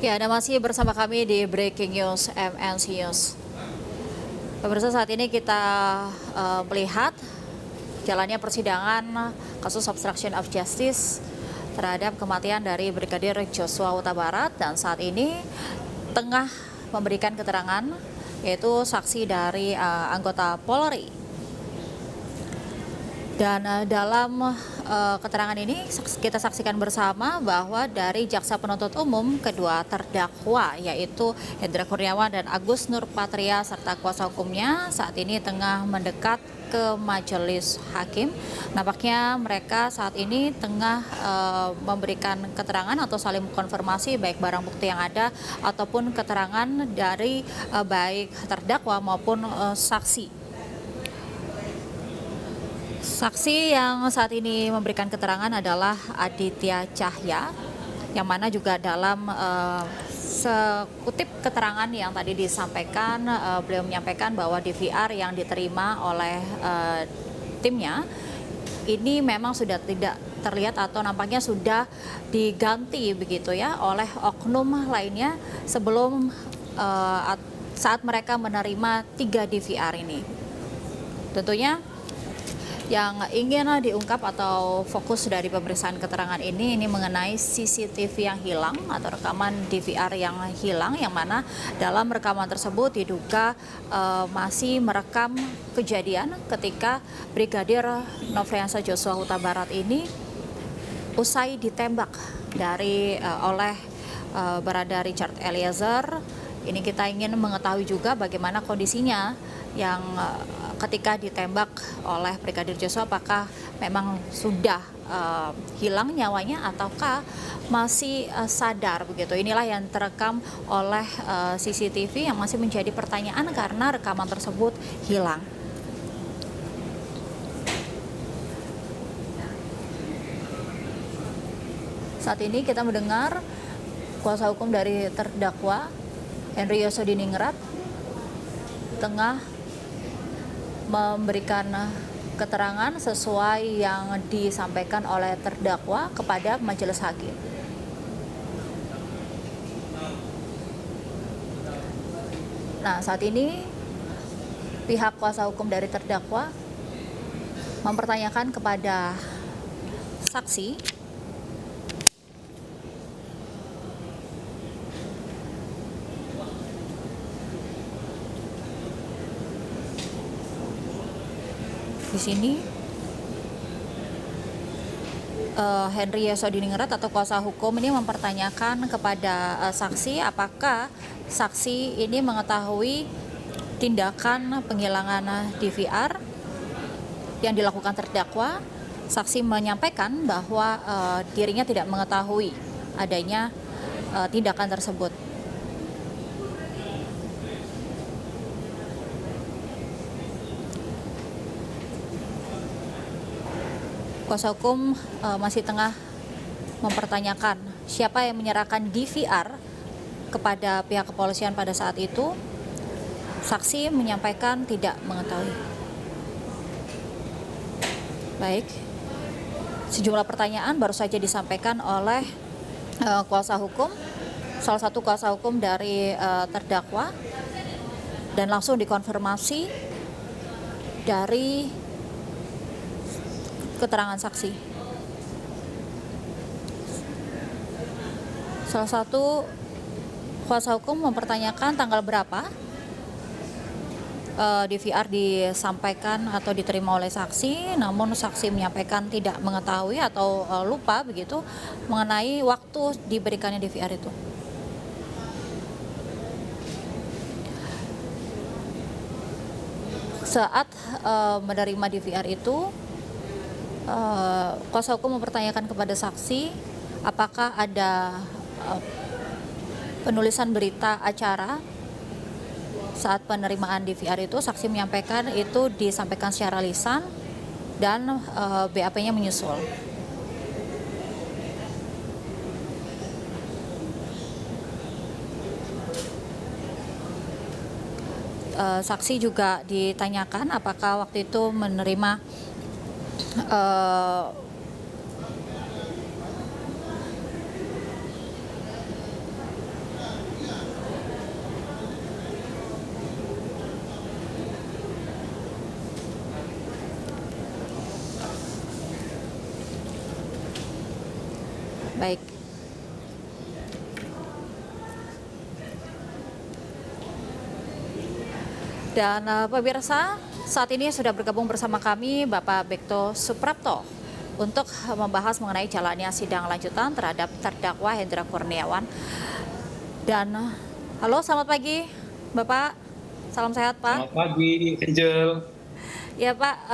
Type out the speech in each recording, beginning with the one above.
Ya, Anda masih bersama kami di Breaking News MNC News. Pemirsa, saat ini kita melihat jalannya persidangan kasus obstruction of justice terhadap kematian dari Brigadir Joshua Huta Barat, dan saat ini tengah memberikan keterangan yaitu saksi dari anggota Polri. Dan dalam keterangan ini kita saksikan bersama bahwa dari jaksa penuntut umum, kedua terdakwa yaitu Hendra Kurniawan dan Agus Nurpatria serta kuasa hukumnya saat ini tengah mendekat ke majelis hakim. Nampaknya mereka saat ini tengah memberikan keterangan atau saling konfirmasi baik barang bukti yang ada ataupun keterangan dari baik terdakwa maupun saksi. Saksi yang saat ini memberikan keterangan adalah Aditya Cahya, yang mana juga dalam sekutip keterangan yang tadi disampaikan, beliau menyampaikan bahwa DVR yang diterima oleh timnya ini memang sudah tidak terlihat atau nampaknya sudah diganti begitu ya oleh oknum lainnya sebelum saat mereka menerima 3 DVR ini. Tentunya yang ingin diungkap atau fokus dari pemeriksaan keterangan ini mengenai CCTV yang hilang atau rekaman DVR yang hilang, yang mana dalam rekaman tersebut diduga masih merekam kejadian ketika Brigadir Nofriansah Joshua Huta Barat ini usai ditembak oleh Barada Richard Eliezer. Ini kita ingin mengetahui juga bagaimana kondisinya yang ketika ditembak oleh Brigadir Joshua, apakah memang sudah hilang nyawanya ataukah masih sadar begitu. Inilah yang terekam oleh CCTV yang masih menjadi pertanyaan karena rekaman tersebut hilang. Saat ini kita mendengar kuasa hukum dari terdakwa Henry Yosodiningrat tengah memberikan keterangan sesuai yang disampaikan oleh terdakwa kepada majelis hakim. Nah, saat ini pihak kuasa hukum dari terdakwa mempertanyakan kepada saksi di sini. Henry Yosodiningrat atau kuasa hukum ini mempertanyakan kepada saksi apakah saksi ini mengetahui tindakan penghilangan DVR yang dilakukan terdakwa. Saksi menyampaikan bahwa dirinya tidak mengetahui adanya tindakan tersebut. Kuasa hukum masih tengah mempertanyakan siapa yang menyerahkan DVR kepada pihak kepolisian pada saat itu. Saksi menyampaikan tidak mengetahui. Baik, sejumlah pertanyaan baru saja disampaikan oleh kuasa hukum, salah satu kuasa hukum dari terdakwa, dan langsung dikonfirmasi dari keterangan saksi. Salah satu kuasa hukum mempertanyakan tanggal berapa DVR disampaikan atau diterima oleh saksi, namun saksi menyampaikan tidak mengetahui atau lupa begitu mengenai waktu diberikannya DVR itu. Saat menerima DVR itu, kuasa hukum mempertanyakan kepada saksi apakah ada penulisan berita acara saat penerimaan DVR itu. Saksi menyampaikan itu disampaikan secara lisan dan BAP-nya menyusul. Saksi juga ditanyakan apakah waktu itu menerima Baik. Dan pemirsa, saat ini sudah bergabung bersama kami Bapak Bekto Suprapto untuk membahas mengenai jalannya sidang lanjutan terhadap terdakwa Hendra Kurniawan. Dan halo, selamat pagi Bapak, salam sehat Pak. Selamat pagi, Angel. Ya Pak,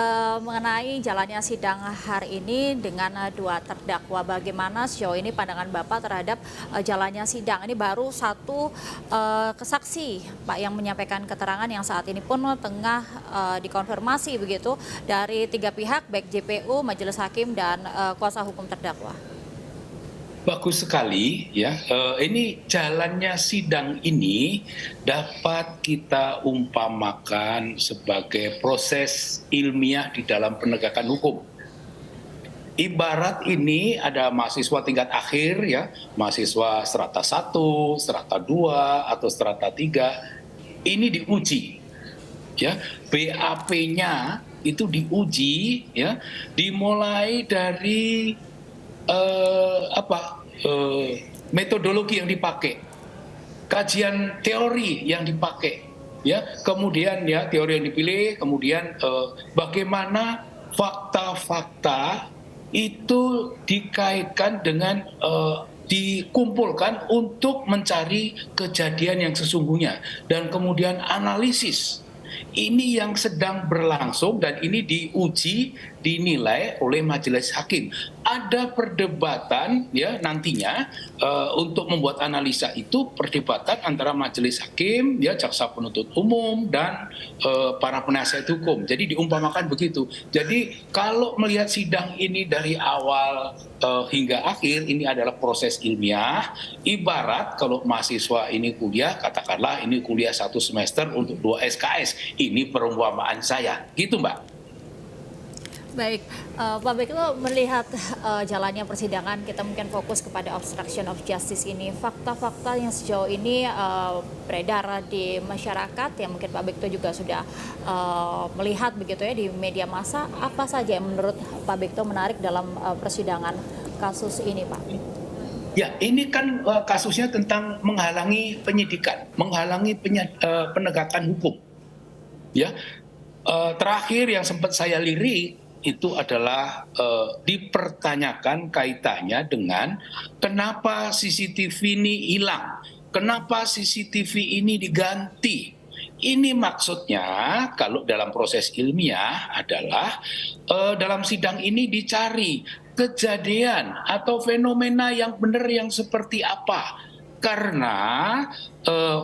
mengenai jalannya sidang hari ini dengan dua terdakwa, bagaimana sejauh ini pandangan Bapak terhadap jalannya sidang? Ini baru satu kesaksi Pak yang menyampaikan keterangan yang saat ini pun tengah dikonfirmasi begitu dari tiga pihak, baik JPU, Majelis Hakim, dan kuasa hukum terdakwa. Bagus sekali ya. Ini jalannya sidang ini dapat kita umpamakan sebagai proses ilmiah di dalam penegakan hukum. Ibarat ini ada mahasiswa tingkat akhir ya, mahasiswa strata 1, strata 2 atau strata 3, ini diuji ya. BAP-nya itu diuji ya, dimulai dari metodologi yang dipakai, kajian teori yang dipakai, ya, kemudian ya teori yang dipilih, kemudian bagaimana fakta-fakta itu dikaitkan dengan dikumpulkan untuk mencari kejadian yang sesungguhnya dan kemudian analisis. Ini yang sedang berlangsung dan ini diuji, dinilai oleh majelis hakim. Ada perdebatan ya nantinya untuk membuat analisa itu, perdebatan antara majelis hakim, ya, jaksa penuntut umum dan para penasihat hukum. Jadi diumpamakan begitu. Jadi kalau melihat sidang ini dari awal hingga akhir, ini adalah proses ilmiah. Ibarat kalau mahasiswa ini kuliah, katakanlah ini kuliah 1 semester untuk 2 SKS. Ini perumpamaan saya, gitu Mbak. Baik, Pak Bekto, melihat jalannya persidangan, kita mungkin fokus kepada obstruction of justice ini. Fakta-fakta yang sejauh ini beredar di masyarakat, yang mungkin Pak Bekto juga sudah melihat begitu ya di media massa, apa saja yang menurut Pak Bekto menarik dalam persidangan kasus ini, Pak? Ya, ini kan kasusnya tentang menghalangi penyidikan, menghalangi penegakan hukum. Ya, terakhir yang sempat saya lirik itu adalah dipertanyakan kaitannya dengan kenapa CCTV ini hilang, kenapa CCTV ini diganti. Ini maksudnya kalau dalam proses ilmiah adalah dalam sidang ini dicari kejadian atau fenomena yang benar yang seperti apa. Karena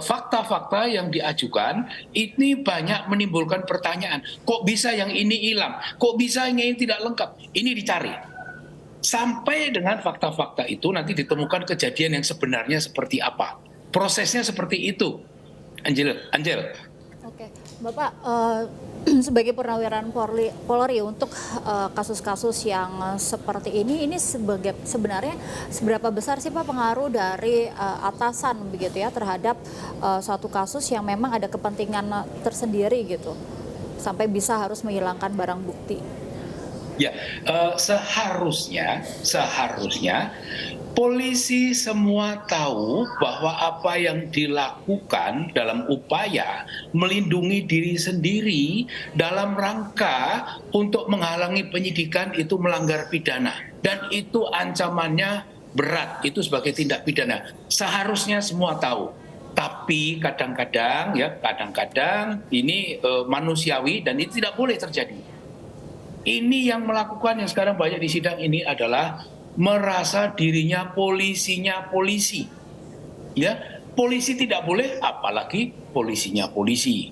fakta-fakta yang diajukan ini banyak menimbulkan pertanyaan. Kok bisa yang ini hilang? Kok bisa yang ini tidak lengkap? Ini dicari. Sampai dengan fakta-fakta itu nanti ditemukan kejadian yang sebenarnya seperti apa. Prosesnya seperti itu. Angel. Oke, Bapak, sebagai pernawiran Polri untuk kasus-kasus yang seperti ini sebenarnya seberapa besar sih Pak pengaruh dari atasan begitu ya terhadap suatu kasus yang memang ada kepentingan tersendiri gitu sampai bisa harus menghilangkan barang bukti? Ya, seharusnya polisi semua tahu bahwa apa yang dilakukan dalam upaya melindungi diri sendiri dalam rangka untuk menghalangi penyidikan itu melanggar pidana. Dan itu ancamannya berat, itu sebagai tindak pidana. Seharusnya semua tahu. Tapi kadang-kadang ini manusiawi dan itu tidak boleh terjadi. Ini yang melakukan yang sekarang banyak di sidang ini adalah merasa dirinya polisinya polisi. Ya, polisi tidak boleh, apalagi polisinya polisi.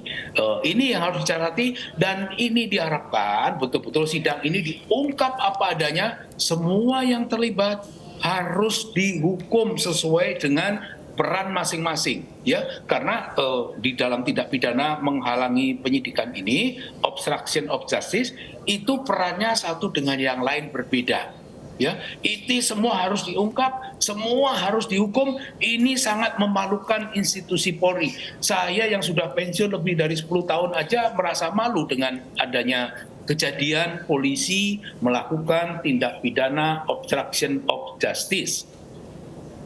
Ini yang harus dicermati dan ini diharapkan betul-betul sidang ini diungkap apa adanya. Semua yang terlibat harus dihukum sesuai dengan peran masing-masing, ya, karena di dalam tindak pidana menghalangi penyidikan ini, obstruction of justice, itu perannya satu dengan yang lain berbeda. Ya, itu semua harus diungkap, semua harus dihukum. Ini sangat memalukan institusi Polri. Saya yang sudah pensiun lebih dari 10 tahun aja merasa malu dengan adanya kejadian polisi melakukan tindak pidana obstruction of justice.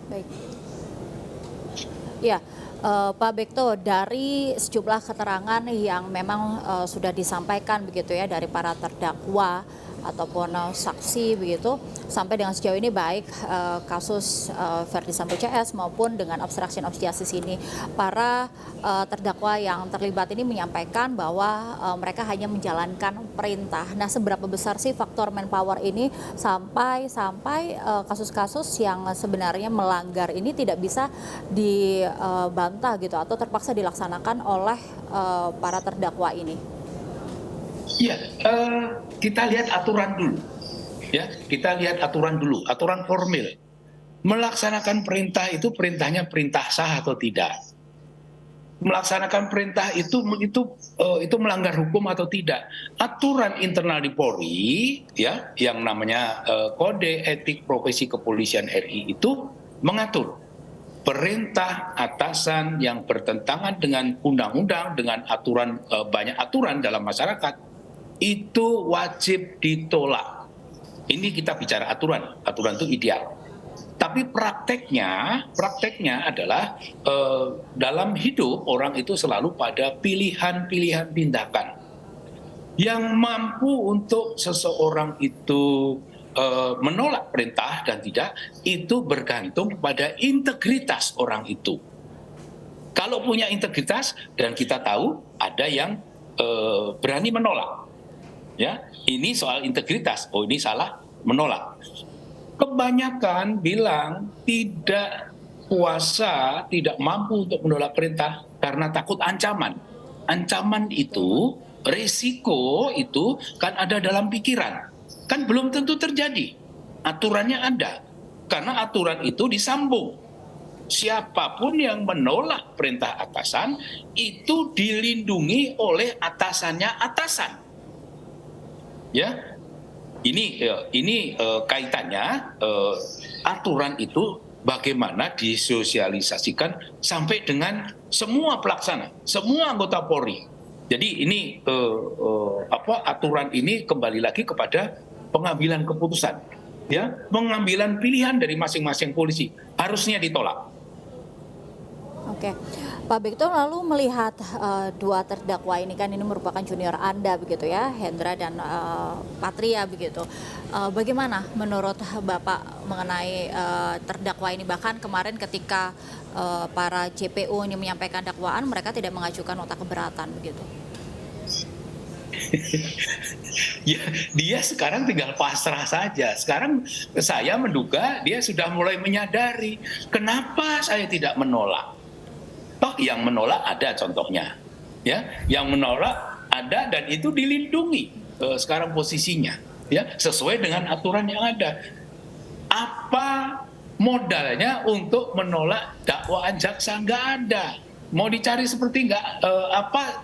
Baik. Ya, Pak Bekto, dari sejumlah keterangan yang memang sudah disampaikan begitu ya dari para terdakwa ataupun saksi begitu, sampai dengan sejauh ini baik kasus Verdi Sambo CS maupun dengan obstruction of justice ini, para terdakwa yang terlibat ini menyampaikan bahwa mereka hanya menjalankan perintah. Nah, seberapa besar sih faktor manpower ini sampai kasus-kasus yang sebenarnya melanggar ini tidak bisa dibantah gitu atau terpaksa dilaksanakan oleh para terdakwa ini? Ya, kita lihat aturan dulu. Ya, kita lihat aturan dulu, aturan formil. Melaksanakan perintah itu perintahnya perintah sah atau tidak? Melaksanakan perintah itu melanggar hukum atau tidak? Aturan internal di Polri, ya, yang namanya Kode Etik Profesi Kepolisian RI itu mengatur perintah atasan yang bertentangan dengan undang-undang, dengan aturan, banyak aturan dalam masyarakat, itu wajib ditolak. Ini kita bicara aturan itu ideal. Tapi prakteknya adalah dalam hidup orang itu selalu pada pilihan-pilihan tindakan. Yang mampu untuk seseorang itu menolak perintah dan tidak, itu bergantung pada integritas orang itu. Kalau punya integritas, dan kita tahu ada yang berani menolak. Ya, ini soal integritas. Oh, ini salah, menolak. Kebanyakan bilang tidak kuasa, tidak mampu untuk menolak perintah karena takut ancaman. Ancaman itu, risiko itu kan ada dalam pikiran. Kan belum tentu terjadi. Aturannya ada. Karena aturan itu disambung. Siapapun yang menolak perintah atasan itu dilindungi oleh atasannya atasan. Ya, ini kaitannya aturan itu bagaimana disosialisasikan sampai dengan semua pelaksana, semua anggota Polri. Jadi ini aturan ini kembali lagi kepada pengambilan keputusan, ya, pengambilan pilihan dari masing-masing polisi harusnya ditolak. Oke, Pak Bekto, lalu melihat dua terdakwa ini, kan ini merupakan junior Anda begitu ya, Hendra dan Patria begitu. Bagaimana menurut Bapak mengenai terdakwa ini? Bahkan kemarin ketika para JPU ini menyampaikan dakwaan, mereka tidak mengajukan nota keberatan begitu. Ya, dia sekarang tinggal pasrah saja. Sekarang saya menduga dia sudah mulai menyadari kenapa saya tidak menolak. Toh yang menolak ada contohnya, ya, yang menolak ada dan itu dilindungi sekarang posisinya, ya, sesuai dengan aturan yang ada. Apa modalnya untuk menolak dakwaan jaksa? Nggak ada. Mau dicari seperti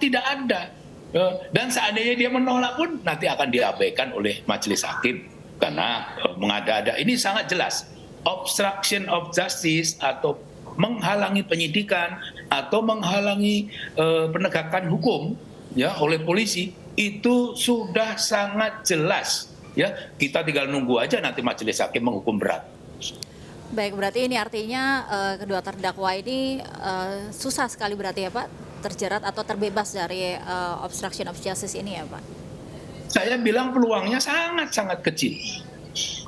tidak ada. Dan seandainya dia menolak pun nanti akan diabaikan oleh majelis hakim karena mengada-ada. Ini sangat jelas obstruction of justice atau menghalangi penyidikan atau menghalangi penegakan hukum, ya, oleh polisi, itu sudah sangat jelas, ya. Kita tinggal nunggu aja nanti majelis hakim menghukum berat. Baik, berarti ini artinya kedua terdakwa ini susah sekali berarti ya Pak, terjerat atau terbebas dari obstruction of justice ini ya Pak? Saya bilang peluangnya sangat-sangat kecil.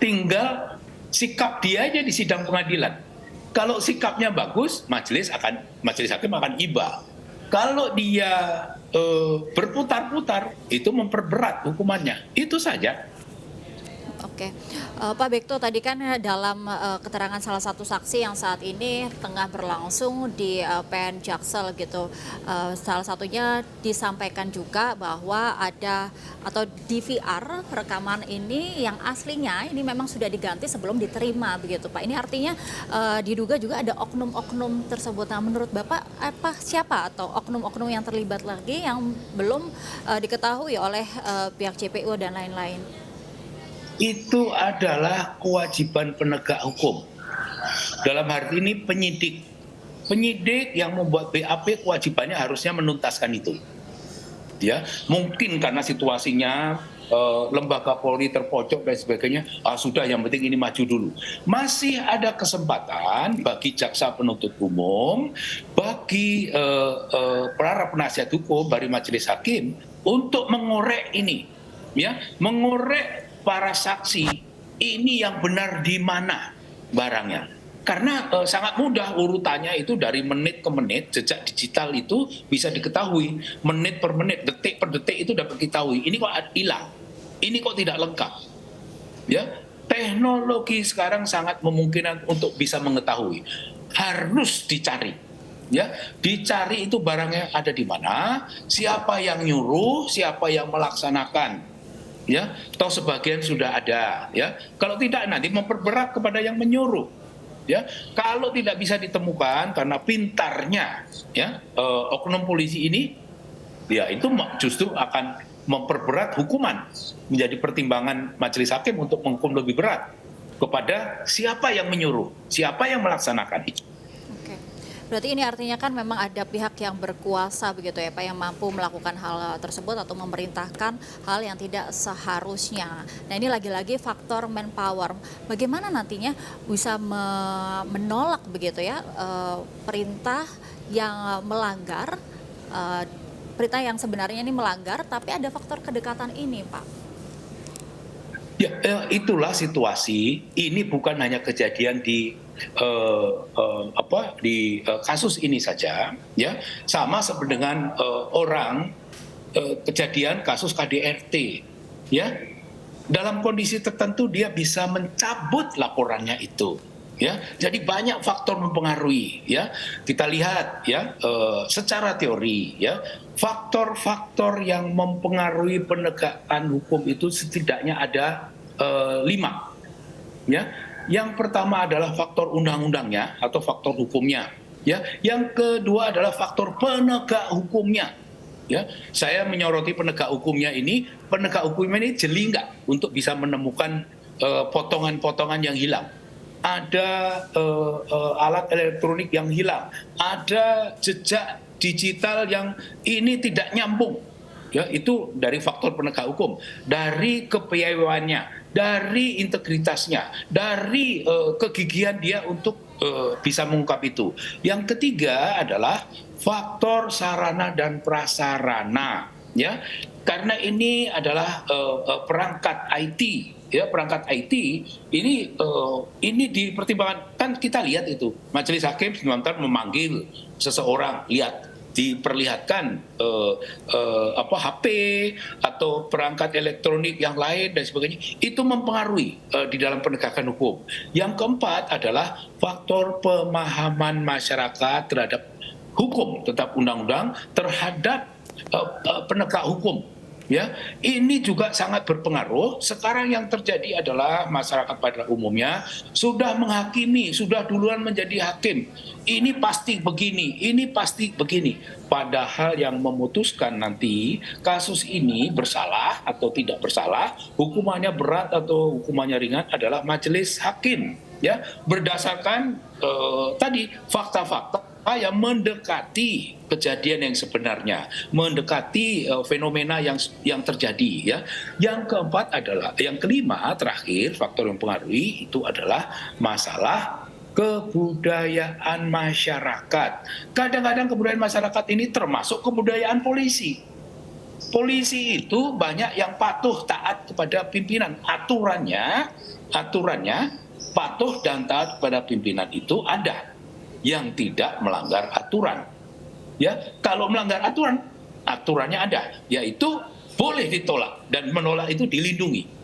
Tinggal sikap dia aja di sidang pengadilan. Kalau sikapnya bagus, majelis hakim akan iba. Kalau dia berputar-putar, itu memperberat hukumannya. Itu saja. Oke, Pak Bekto, tadi kan dalam keterangan salah satu saksi yang saat ini tengah berlangsung di PN Jaksel gitu, salah satunya disampaikan juga bahwa ada atau DVR rekaman ini yang aslinya ini memang sudah diganti sebelum diterima begitu Pak. Ini artinya diduga juga ada oknum-oknum tersebut. Nah, menurut Bapak siapa atau oknum-oknum yang terlibat lagi yang belum diketahui oleh pihak JPU dan lain-lain? Itu adalah kewajiban penegak hukum. Dalam hal ini penyidik. Penyidik yang membuat BAP kewajibannya harusnya menuntaskan itu. Ya, mungkin karena situasinya lembaga Polri terpojok dan sebagainya, sudah yang penting ini maju dulu. Masih ada kesempatan bagi jaksa penuntut umum, bagi para penasihat hukum, bagi majelis hakim untuk mengorek ini, ya, mengorek para saksi ini yang benar di mana barangnya. Karena sangat mudah urutannya itu dari menit ke menit, jejak digital itu bisa diketahui, menit per menit, detik per detik itu dapat diketahui. Ini kok hilang, ini kok tidak lengkap, ya. Teknologi sekarang sangat memungkinkan untuk bisa mengetahui, harus dicari, ya, dicari itu barangnya ada di mana, siapa yang nyuruh, siapa yang melaksanakan, ya, toh sebagian sudah ada, ya. Kalau tidak nanti memperberat kepada yang menyuruh. Ya, kalau tidak bisa ditemukan karena pintarnya, ya, oknum polisi ini, ya itu justru akan memperberat hukuman, menjadi pertimbangan majelis hakim untuk menghukum lebih berat kepada siapa yang menyuruh, siapa yang melaksanakan itu. Oke. Berarti ini artinya kan memang ada pihak yang berkuasa begitu ya Pak, yang mampu melakukan hal tersebut atau memerintahkan hal yang tidak seharusnya. Nah ini lagi-lagi faktor manpower. Bagaimana nantinya bisa menolak begitu ya perintah yang melanggar, perintah yang sebenarnya ini melanggar, tapi ada faktor kedekatan ini Pak. Ya, itulah situasi. Ini bukan hanya kejadian di kasus ini saja, ya. Sama seperti dengan kejadian kasus KDRT, ya. Dalam kondisi tertentu dia bisa mencabut laporannya itu, ya. Jadi banyak faktor mempengaruhi, ya. Kita lihat, ya, secara teori, ya, faktor-faktor yang mempengaruhi penegakan hukum itu setidaknya ada 5, ya. Yang pertama adalah faktor undang-undangnya atau faktor hukumnya, ya. Yang kedua adalah faktor penegak hukumnya, ya. Saya menyoroti penegak hukumnya ini jeli nggak untuk bisa menemukan potongan-potongan yang hilang, ada alat elektronik yang hilang, ada jejak digital yang ini tidak nyambung, ya. Itu dari faktor penegak hukum, dari kepiawayannya, dari integritasnya, dari kegigihan dia untuk bisa mengungkap itu. Yang ketiga adalah faktor sarana dan prasarana, ya. Karena ini adalah perangkat IT, ya, perangkat IT ini dipertimbangkan. Kan kita lihat itu majelis hakim sebentar memanggil seseorang, lihat diperlihatkan HP atau perangkat elektronik yang lain dan sebagainya, itu mempengaruhi di dalam penegakan hukum. Yang keempat adalah faktor pemahaman masyarakat terhadap hukum, tetap undang-undang, terhadap penegak hukum, ya. Ini juga sangat berpengaruh. Sekarang yang terjadi adalah masyarakat pada umumnya sudah menghakimi, sudah duluan menjadi hakim. Ini pasti begini, ini pasti begini. Padahal yang memutuskan nanti kasus ini bersalah atau tidak bersalah, hukumannya berat atau hukumannya ringan adalah majelis hakim, ya, berdasarkan tadi fakta-fakta yang mendekati kejadian yang sebenarnya, mendekati fenomena yang terjadi, ya. Yang keempat adalah, yang kelima terakhir faktor yang mempengaruhi itu adalah masalah kebudayaan masyarakat. Kadang-kadang kebudayaan masyarakat ini termasuk kebudayaan polisi. Polisi itu banyak yang patuh taat kepada pimpinan, aturannya patuh dan taat kepada pimpinan itu ada. Yang tidak melanggar aturan, ya. Kalau melanggar aturan, aturannya ada, yaitu boleh ditolak, dan menolak itu dilindungi.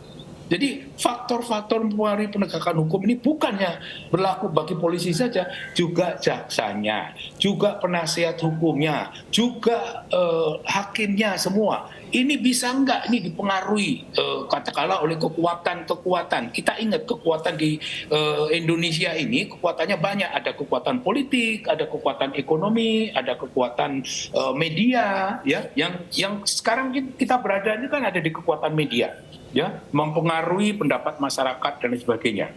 Jadi faktor-faktor mempengaruhi penegakan hukum ini bukannya berlaku bagi polisi saja, juga jaksanya, juga penasihat hukumnya, juga hakimnya semua. Ini bisa nggak ini dipengaruhi katakanlah oleh kekuatan-kekuatan. Kita ingat kekuatan di Indonesia ini kekuatannya banyak. Ada kekuatan politik, ada kekuatan ekonomi, ada kekuatan media, ya. Yang sekarang kita berada ini kan ada di kekuatan media, ya, mempengaruhi pendapat masyarakat dan sebagainya.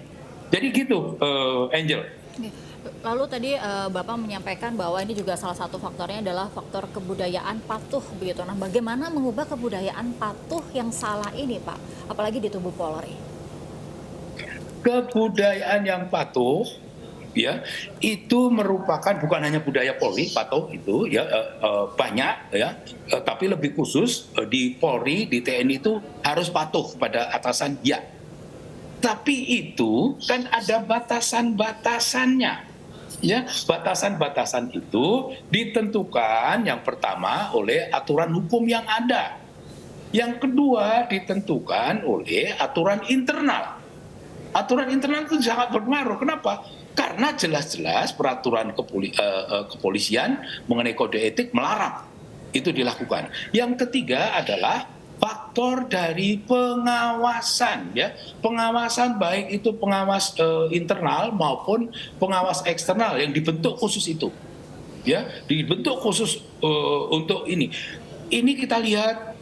Jadi gitu, Angel. Oke. Lalu tadi Bapak menyampaikan bahwa ini juga salah satu faktornya adalah faktor kebudayaan patuh begitu. Nah, bagaimana mengubah kebudayaan patuh yang salah ini, Pak? Apalagi di tubuh Polri. Kebudayaan yang patuh ya itu merupakan bukan hanya budaya Polri patuh itu ya banyak ya tapi lebih khusus di Polri di TNI itu harus patuh kepada atasan ya, tapi itu kan ada batasan-batasannya ya. Batasan-batasan itu ditentukan yang pertama oleh aturan hukum yang ada, yang kedua ditentukan oleh aturan internal. Aturan internal itu sangat berpengaruh. Kenapa? Karena jelas-jelas peraturan kepolisian mengenai kode etik melarang itu dilakukan. Yang ketiga adalah faktor dari pengawasan ya. Pengawasan baik itu pengawas internal maupun pengawas eksternal yang dibentuk khusus itu. Ya, dibentuk khusus untuk ini. Ini kita lihat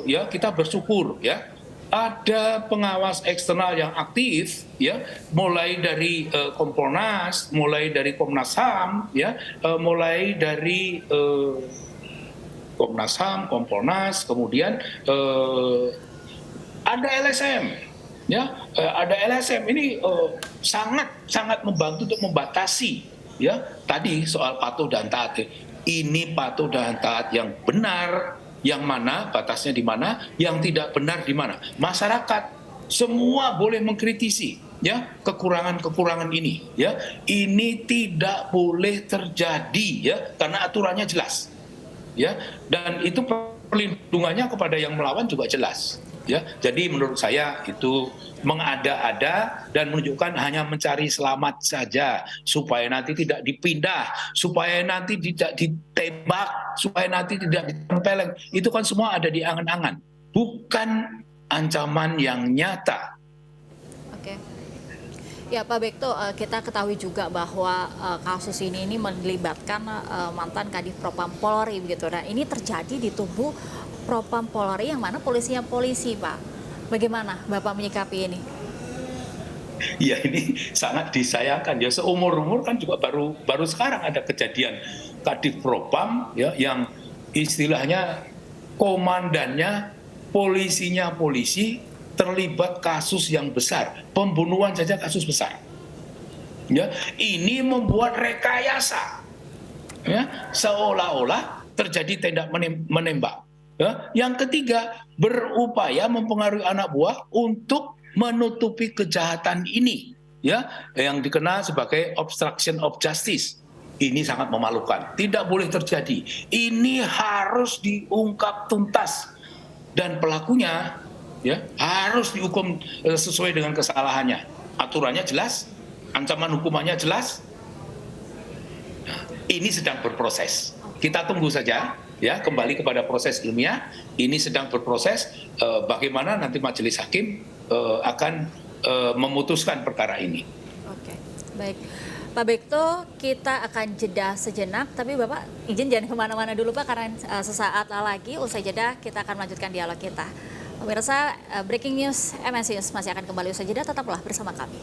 ya, kita bersyukur ya ada pengawas eksternal yang aktif ya, mulai dari Kompolnas, mulai dari Komnas HAM ya, mulai dari Komnas HAM, Kompolnas, kemudian ada LSM ya, ada LSM ini sangat sangat membantu untuk membatasi ya tadi soal patuh dan taat. Ini patuh dan taat yang benar, yang mana batasnya di mana, yang tidak benar di mana. Masyarakat semua boleh mengkritisi ya kekurangan-kekurangan ini ya. Ini tidak boleh terjadi ya karena aturannya jelas ya, dan itu perlindungannya kepada yang melawan juga jelas ya. Jadi menurut saya itu mengada-ada dan menunjukkan hanya mencari selamat saja supaya nanti tidak dipindah, supaya nanti tidak ditembak, supaya nanti tidak ditempeleng. Itu kan semua ada di angan-angan, bukan ancaman yang nyata. Oke. Ya, Pak Bekto, kita ketahui juga bahwa kasus ini melibatkan mantan Kadif Propam Polri begitu. Nah, ini terjadi di tubuh Propam Polri yang mana polisinya polisi, Pak. Bagaimana Bapak menyikapi ini? Ya ini sangat disayangkan ya, seumur-umur kan juga baru sekarang ada kejadian Kadif Propam ya yang istilahnya komandannya polisinya polisi terlibat kasus yang besar, pembunuhan saja kasus besar. Ya, ini membuat rekayasa ya, seolah-olah terjadi tembak menembak. Ya. Yang ketiga, berupaya mempengaruhi anak buah untuk menutupi kejahatan ini, ya, yang dikenal sebagai obstruction of justice. Ini sangat memalukan, tidak boleh terjadi. Ini harus diungkap tuntas dan pelakunya, ya, harus dihukum sesuai dengan kesalahannya. Aturannya jelas, ancaman hukumannya jelas. Ini sedang berproses. Kita tunggu saja. Ya, kembali kepada proses ilmiah, ini sedang berproses bagaimana nanti majelis hakim akan memutuskan perkara ini. Oke, baik. Pak Bekto, kita akan jeda sejenak, tapi Bapak izin jangan kemana-mana dulu Pak, karena sesaat lagi usai jeda kita akan melanjutkan dialog kita. Pemirsa, breaking news MNC News masih akan kembali usai jeda, tetaplah bersama kami.